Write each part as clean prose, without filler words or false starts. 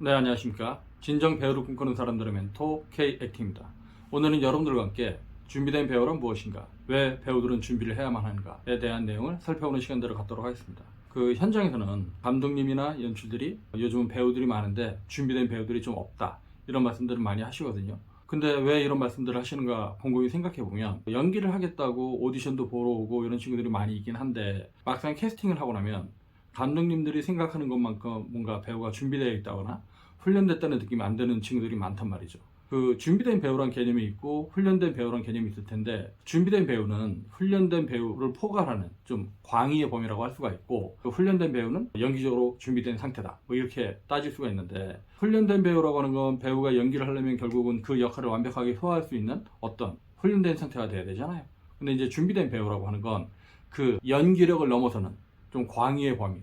네, 안녕하십니까. 진정 배우를 꿈꾸는 사람들의 멘토 K액팅입니다. 오늘은 여러분들과 함께 준비된 배우란 무엇인가, 왜 배우들은 준비를 해야만 하는가에 대한 내용을 살펴보는 시간들을 갖도록 하겠습니다. 그 현장에서는 감독님이나 연출들이 요즘은 배우들이 많은데 준비된 배우들이 좀 없다, 이런 말씀들을 많이 하시거든요. 근데 왜 이런 말씀들을 하시는가 곰곰이 생각해보면, 연기를 하겠다고 오디션도 보러 오고 이런 친구들이 많이 있긴 한데, 막상 캐스팅을 하고 나면 감독님들이 생각하는 것만큼 뭔가 배우가 준비되어 있다거나 훈련됐다는 느낌이 안 드는 친구들이 많단 말이죠. 그 준비된 배우란 개념이 있고 훈련된 배우란 개념이 있을 텐데, 준비된 배우는 훈련된 배우를 포괄하는 좀 광의의 범위라고 할 수가 있고, 그 훈련된 배우는 연기적으로 준비된 상태다, 뭐 이렇게 따질 수가 있는데, 훈련된 배우라고 하는 건 배우가 연기를 하려면 결국은 그 역할을 완벽하게 소화할 수 있는 어떤 훈련된 상태가 돼야 되잖아요. 근데 이제 준비된 배우라고 하는 건 그 연기력을 넘어서는 좀 광의의 범위,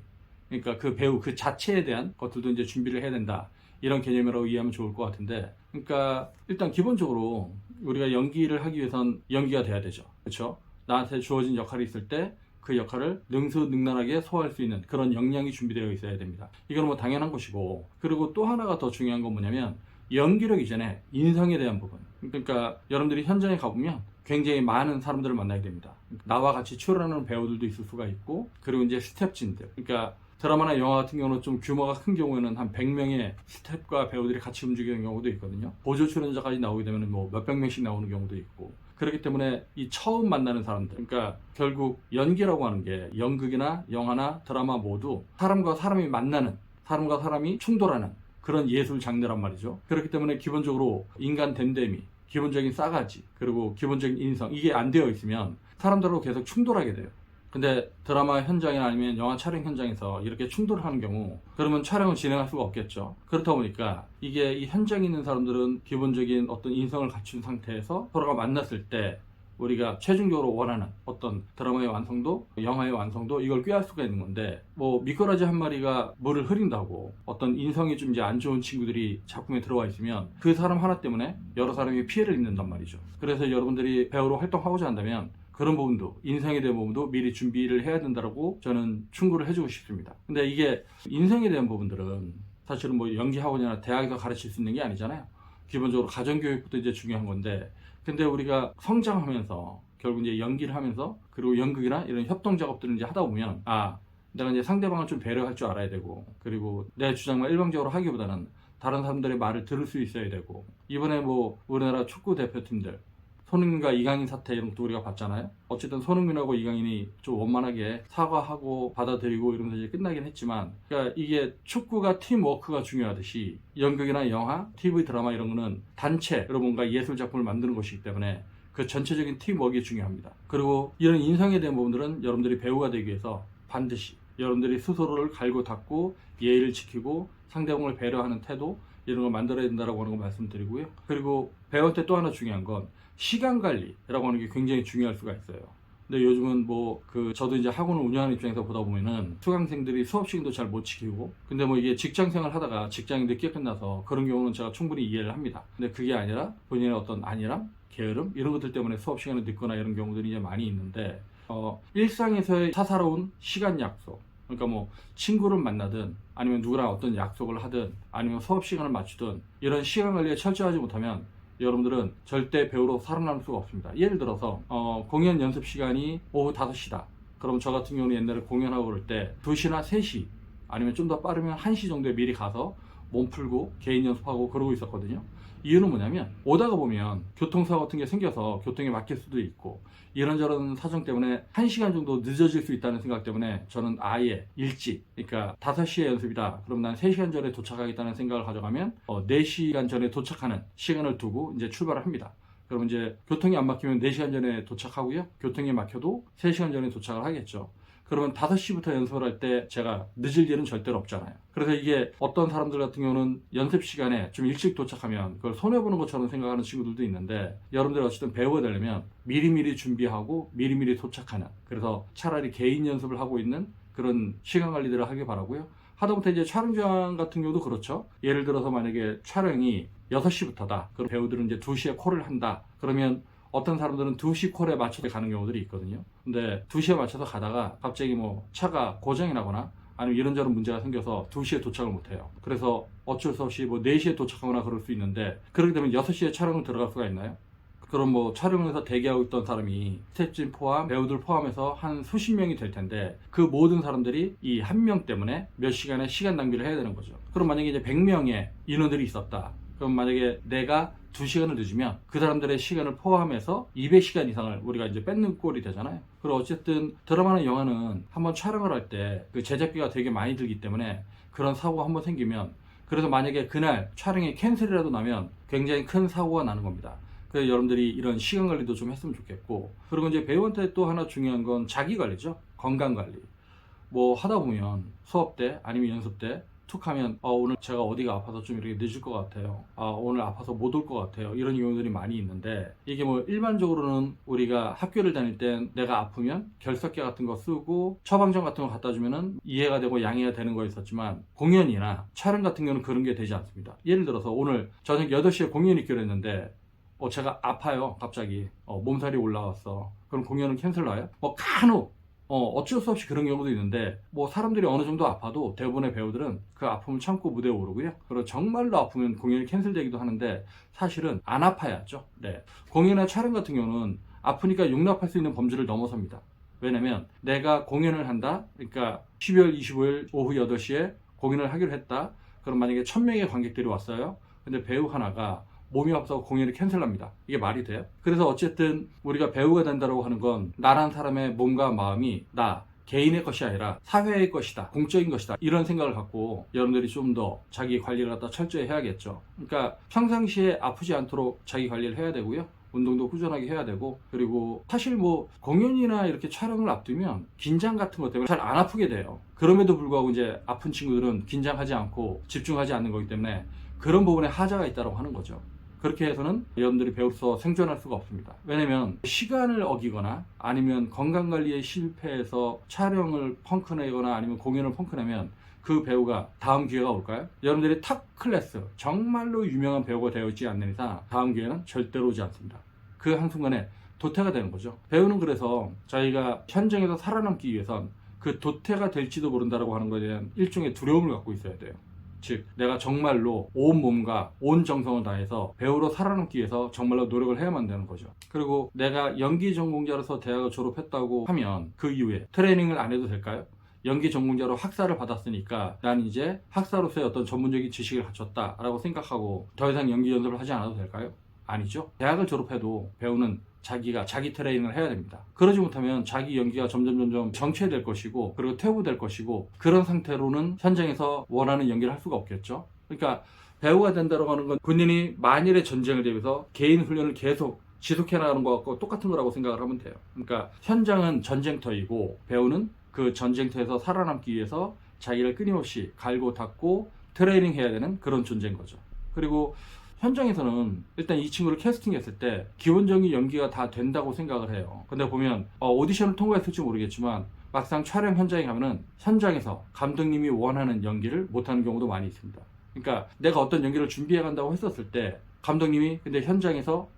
그러니까 그 배우 그 자체에 대한 것들도 이제 준비를 해야 된다, 이런 개념이라고 이해하면 좋을 것 같은데, 그러니까 일단 기본적으로 우리가 연기를 하기 위해선 연기가 돼야 되죠. 그렇죠? 나한테 주어진 역할이 있을 때 그 역할을 능수능란하게 소화할 수 있는 그런 역량이 준비되어 있어야 됩니다. 이건 뭐 당연한 것이고, 그리고 또 하나가 더 중요한 건 뭐냐면, 연기력 이전에 인성에 대한 부분. 그러니까 여러분들이 현장에 가보면 굉장히 많은 사람들을 만나게 됩니다. 나와 같이 출연하는 배우들도 있을 수가 있고, 그리고 이제 스텝진들, 그러니까 드라마나 영화 같은 경우는 좀 규모가 큰 경우에는 한 100명의 스텝과 배우들이 같이 움직이는 경우도 있거든요. 보조 출연자까지 나오게 되면 뭐 몇백 명씩 나오는 경우도 있고, 그렇기 때문에 이 처음 만나는 사람들, 그러니까 결국 연기라고 하는 게 연극이나 영화나 드라마 모두 사람과 사람이 만나는, 사람과 사람이 충돌하는 그런 예술 장르란 말이죠. 그렇기 때문에 기본적으로 인간 됨됨이, 기본적인 싸가지, 그리고 기본적인 인성, 이게 안 되어 있으면 사람들하고 계속 충돌하게 돼요. 근데 드라마 현장이나 아니면 영화 촬영 현장에서 이렇게 충돌하는 경우, 그러면 촬영을 진행할 수가 없겠죠. 그렇다 보니까 이게 이 현장에 있는 사람들은 기본적인 어떤 인성을 갖춘 상태에서 서로가 만났을 때 우리가 최종적으로 원하는 어떤 드라마의 완성도, 영화의 완성도, 이걸 꾀할 수가 있는 건데, 뭐 미꾸라지 한 마리가 물을 흐린다고 어떤 인성이 좀 이제 안 좋은 친구들이 작품에 들어와 있으면 그 사람 하나 때문에 여러 사람이 피해를 입는단 말이죠. 그래서 여러분들이 배우로 활동하고자 한다면 그런 부분도, 인성에 대한 부분도 미리 준비를 해야 된다고 저는 충고를 해주고 싶습니다. 근데 이게 인성에 대한 부분들은 사실은 뭐 연기학원이나 대학에서 가르칠 수 있는 게 아니잖아요. 기본적으로 가정교육부터 이제 중요한 건데, 근데 우리가 성장하면서 결국 이제 연기를 하면서, 그리고 연극이나 이런 협동 작업들을 이제 하다 보면, 내가 이제 상대방을 좀 배려할 줄 알아야 되고, 그리고 내 주장만 일방적으로 하기보다는 다른 사람들의 말을 들을 수 있어야 되고, 이번에 뭐 우리나라 축구 대표팀들 손흥민과 이강인 사태 이런 것도 우리가 봤잖아요. 어쨌든 손흥민하고 이강인이 좀 원만하게 사과하고 받아들이고 이러면서 이제 끝나긴 했지만, 그러니까 이게 축구가 팀워크가 중요하듯이 연극이나 영화, TV 드라마 이런 거는 단체로 뭔가 예술 작품을 만드는 것이기 때문에 그 전체적인 팀워크가 중요합니다. 그리고 이런 인성에 대한 부분들은 여러분들이 배우가 되기 위해서 반드시 여러분들이 스스로를 갈고 닦고 예의를 지키고 상대방을 배려하는 태도, 이런 걸 만들어야 된다고 하는 거 말씀드리고요. 그리고 배우한테 또 하나 중요한 건 시간 관리라고 하는 게 굉장히 중요할 수가 있어요. 근데 요즘은 뭐 저도 이제 학원을 운영하는 입장에서 보다 보면은 수강생들이 수업 시간도 잘 못 지키고, 근데 뭐 이게 직장 생활 하다가 직장이 늦게 끝나서 그런 경우는 제가 충분히 이해를 합니다. 근데 그게 아니라 본인의 어떤 안일함, 게으름, 이런 것들 때문에 수업 시간이 늦거나 이런 경우들이 이제 많이 있는데, 일상에서의 사사로운 시간 약속, 그러니까 뭐 친구를 만나든 아니면 누구랑 어떤 약속을 하든 아니면 수업 시간을 맞추든, 이런 시간 관리에 철저하지 못하면 여러분들은 절대 배우로 살아남을 수가 없습니다. 예를 들어서 공연 연습 시간이 오후 5시다. 그럼 저 같은 경우는 옛날에 공연하고 그럴 때 2시나 3시, 아니면 좀 더 빠르면 1시 정도에 미리 가서 몸 풀고 개인 연습하고 그러고 있었거든요. 이유는 뭐냐면, 오다가 보면 교통사고 같은 게 생겨서 교통에 막힐 수도 있고, 이런저런 사정 때문에 1시간 정도 늦어질 수 있다는 생각 때문에 저는 아예 일찍, 그러니까 5시에 연습이다, 그럼 난 3시간 전에 도착하겠다는 생각을 가져가면 4시간 전에 도착하는 시간을 두고 이제 출발을 합니다. 그럼 이제 교통이 안 막히면 4시간 전에 도착하고요. 교통이 막혀도 3시간 전에 도착을 하겠죠. 그러면 5시부터 연습을 할 때 제가 늦을 일은 절대로 없잖아요. 그래서 이게 어떤 사람들 같은 경우는 연습 시간에 좀 일찍 도착하면 그걸 손해보는 것처럼 생각하는 친구들도 있는데, 여러분들 어쨌든 배우가 되려면 미리미리 준비하고 미리미리 도착하는, 그래서 차라리 개인 연습을 하고 있는 그런 시간 관리들을 하길 바라고요. 하다못해 이제 촬영장 같은 경우도 그렇죠. 예를 들어서 만약에 촬영이 6시부터다. 그럼 배우들은 이제 2시에 콜을 한다. 그러면 어떤 사람들은 2시 콜에 맞춰서 가는 경우들이 있거든요. 근데 2시에 맞춰서 가다가 갑자기 뭐 차가 고장이 나거나 아니면 이런저런 문제가 생겨서 2시에 도착을 못해요. 그래서 어쩔 수 없이 뭐 4시에 도착하거나 그럴 수 있는데, 그렇게 되면 6시에 촬영을 들어갈 수가 있나요? 그럼 뭐 촬영에서 대기하고 있던 사람이 스태프진 포함, 배우들 포함해서 한 수십 명이 될 텐데, 그 모든 사람들이 이 한 명 때문에 몇 시간의 시간 낭비를 해야 되는 거죠. 그럼 만약에 이제 100명의 인원들이 있었다. 그럼 만약에 내가 2시간을 늦으면 그 사람들의 시간을 포함해서 200시간 이상을 우리가 이제 뺏는 꼴이 되잖아요. 그리고 어쨌든 드라마나 영화는 한번 촬영을 할 때 그 제작비가 되게 많이 들기 때문에 그런 사고가 한번 생기면, 그래서 만약에 그날 촬영이 캔슬이라도 나면 굉장히 큰 사고가 나는 겁니다. 그래서 여러분들이 이런 시간 관리도 좀 했으면 좋겠고, 그리고 이제 배우한테 또 하나 중요한 건 자기 관리죠. 건강 관리. 뭐 하다 보면 수업 때 아니면 연습 때 툭 하면 오늘 제가 어디가 아파서 좀 이렇게 늦을 것 같아요. 오늘 아파서 못 올 것 같아요. 이런 경우들이 많이 있는데, 이게 뭐 일반적으로는 우리가 학교를 다닐 땐 내가 아프면 결석계 같은 거 쓰고 처방전 같은 거 갖다 주면은 이해가 되고 양해가 되는 거였었지만, 공연이나 촬영 같은 경우는 그런 게 되지 않습니다. 예를 들어서 오늘 저녁 8시에 공연이 있기로 했는데 제가 아파요. 갑자기 몸살이 올라왔어. 그럼 공연은 캔슬나요? 뭐 간혹 어쩔 수 없이 그런 경우도 있는데, 뭐 사람들이 어느 정도 아파도 대부분의 배우들은 그 아픔을 참고 무대에 오르고요. 그리고 정말로 아프면 공연이 캔슬되기도 하는데, 사실은 안 아파야죠. 네. 공연이나 촬영 같은 경우는 아프니까 용납할 수 있는 범주를 넘어섭니다. 왜냐면 내가 공연을 한다. 그러니까 12월 25일 오후 8시에 공연을 하기로 했다. 그럼 만약에 1000명의 관객들이 왔어요. 근데 배우 하나가 몸이 아파서 공연이 캔슬납니다. 이게 말이 돼요? 그래서 어쨌든 우리가 배우가 된다고 하는 건 나란 사람의 몸과 마음이 나 개인의 것이 아니라 사회의 것이다, 공적인 것이다, 이런 생각을 갖고 여러분들이 좀 더 자기 관리를 갖다 철저히 해야겠죠. 그러니까 평상시에 아프지 않도록 자기 관리를 해야 되고요. 운동도 꾸준하게 해야 되고, 그리고 사실 뭐 공연이나 이렇게 촬영을 앞두면 긴장 같은 것 때문에 잘 안 아프게 돼요. 그럼에도 불구하고 이제 아픈 친구들은 긴장하지 않고 집중하지 않는 거기 때문에 그런 부분에 하자가 있다고 하는 거죠. 그렇게 해서는 여러분들이 배우로서 생존할 수가 없습니다. 왜냐면 시간을 어기거나 아니면 건강관리에 실패해서 촬영을 펑크내거나 아니면 공연을 펑크내면 그 배우가 다음 기회가 올까요? 여러분들이 탑 클래스 정말로 유명한 배우가 되어 있지 않는 이상 다음 기회는 절대로 오지 않습니다. 그 한순간에 도태가 되는 거죠. 배우는 그래서 자기가 현장에서 살아남기 위해선 그 도태가 될지도 모른다고 하는 것에 대한 일종의 두려움을 갖고 있어야 돼요. 즉 내가 정말로 온 몸과 온 정성을 다해서 배우로 살아남기 위해서 정말로 노력을 해야만 되는 거죠. 그리고 내가 연기 전공자로서 대학을 졸업했다고 하면 그 이후에 트레이닝을 안 해도 될까요? 연기 전공자로 학사를 받았으니까 난 이제 학사로서의 어떤 전문적인 지식을 갖췄다라고 생각하고 더 이상 연기 연습을 하지 않아도 될까요? 아니죠. 대학을 졸업해도 배우는 자기가 자기 트레이닝을 해야 됩니다. 그러지 못하면 자기 연기가 점점 정체될 것이고, 그리고 퇴보될 것이고, 그런 상태로는 현장에서 원하는 연기를 할 수가 없겠죠. 그러니까 배우가 된다고 하는 건 군인이 만일의 전쟁을 대비해서 개인 훈련을 계속 지속해 나가는 것과 똑같은 거라고 생각을 하면 돼요. 그러니까 현장은 전쟁터이고 배우는 그 전쟁터에서 살아남기 위해서 자기를 끊임없이 갈고 닦고 트레이닝 해야 되는 그런 존재인 거죠. 그리고 현장에서는 일단 이 친구를 캐스팅했을 때 기본적인 연기가 다 된다고 생각을 해요. 근데 보면 오디션을 통과했을지 모르겠지만 막상 촬영 현장에 가면은 현장에서 감독님이 원하는 연기를 못하는 경우도 많이 있습니다. 그러니까 내가 어떤 연기를 준비해 간다고 했었을 때 감독님이 근데 현장에서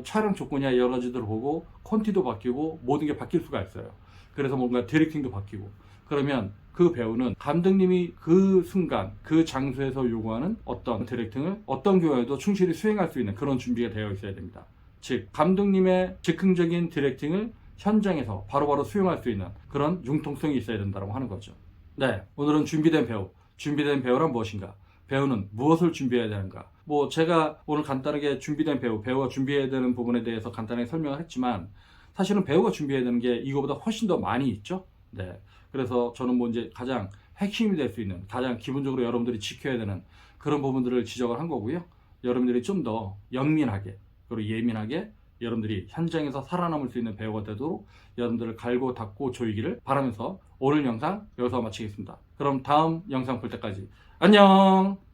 촬영 조건이야 여러 가지들을 보고 콘티도 바뀌고 모든 게 바뀔 수가 있어요. 그래서 뭔가 디렉팅도 바뀌고, 그러면 그 배우는 감독님이 그 순간 그 장소에서 요구하는 어떤 디렉팅을 어떤 경우에도 충실히 수행할 수 있는 그런 준비가 되어 있어야 됩니다. 즉 감독님의 즉흥적인 디렉팅을 현장에서 바로바로 수용할 수 있는 그런 융통성이 있어야 된다고 하는 거죠. 네, 오늘은 준비된 배우, 준비된 배우란 무엇인가, 배우는 무엇을 준비해야 되는가, 뭐 제가 오늘 간단하게 준비된 배우가 준비해야 되는 부분에 대해서 간단하게 설명을 했지만, 사실은 배우가 준비해야 되는 게 이거보다 훨씬 더 많이 있죠. 네. 그래서 저는 뭐 이제 가장 핵심이 될 수 있는, 가장 기본적으로 여러분들이 지켜야 되는 그런 부분들을 지적을 한 거고요. 여러분들이 좀 더 영민하게 그리고 예민하게 여러분들이 현장에서 살아남을 수 있는 배우가 되도록 여러분들을 갈고 닦고 조이기를 바라면서 오늘 영상 여기서 마치겠습니다. 그럼 다음 영상 볼 때까지 안녕!